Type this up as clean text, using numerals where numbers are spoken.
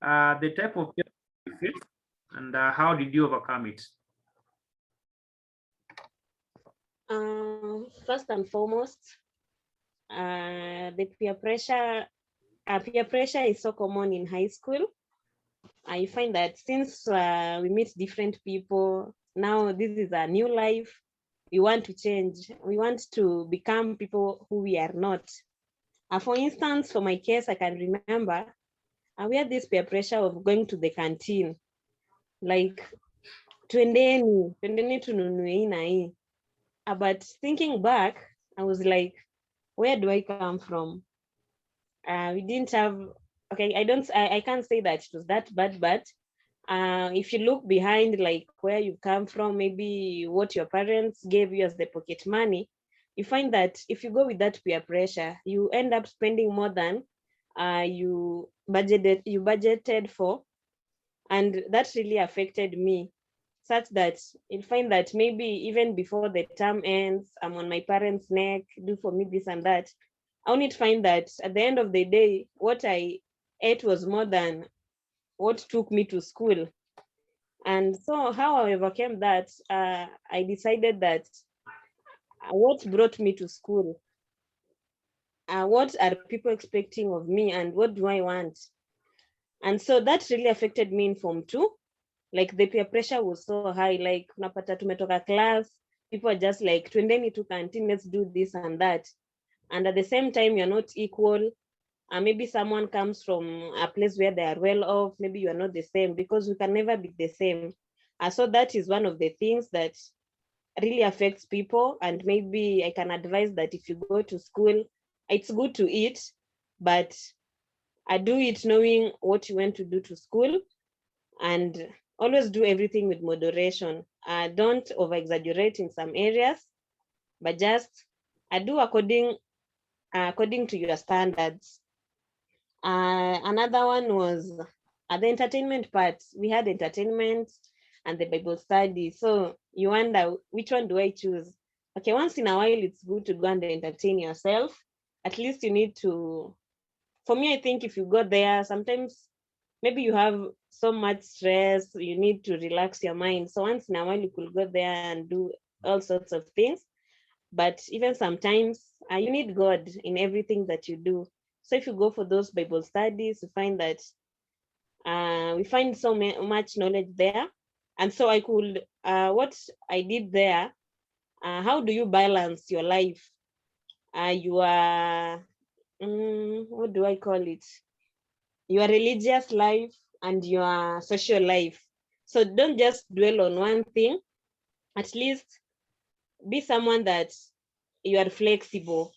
the type of fear you feel, and how did you overcome it? First and foremost, the peer pressure is so common in high school. I find that since we meet different people, now this is a new life. We want to change. We want to become people who we are not. For instance, for my case, I can remember we had this peer pressure of going to the canteen, like twendeni tununue hii na hii. But thinking back, I was like, where do I come from? We didn't have, okay, I can't say that it was that bad, but if you look behind, like where you come from, maybe what your parents gave you as the pocket money, you find that if you go with that peer pressure, you end up spending more than you budgeted for, and that really affected me, such that you'll find that maybe even before the term ends, I'm on my parents' neck, do for me this and that. I only find that at the end of the day, what I ate was more than what took me to school. And so how I overcame that, I decided that what brought me to school, what are people expecting of me, and what do I want? And so that really affected me in form 2. Like the peer pressure was so high, like unapata tumetoka class, people are just like twendeni to canteen, let's do this and that. And at the same time, you're not equal. Maybe someone comes from a place where they are well off, maybe you are not the same, because we can never be the same. So that is one of the things that really affects people. And maybe I can advise that if you go to school, it's good to eat, but I do it knowing what you went to do to school, and always do everything with moderation. Don't over exaggerate in some areas, but just do according to your standards. Another one was the entertainment part. We had entertainment and the Bible study. So you wonder, which one do I choose? Okay, once in a while, it's good to go and entertain yourself. At least you need to, for me, I think if you go there, sometimes maybe you have so much stress, you need to relax your mind. So once in a while, you could go there and do all sorts of things. But even sometimes, you need God in everything that you do. So if you go for those Bible studies, you find that we find so much knowledge there. And so I could, what I did there, how do you balance your life? Your, what do I call it? Your religious life and your social life. So don't just dwell on one thing. At least be someone that you are flexible.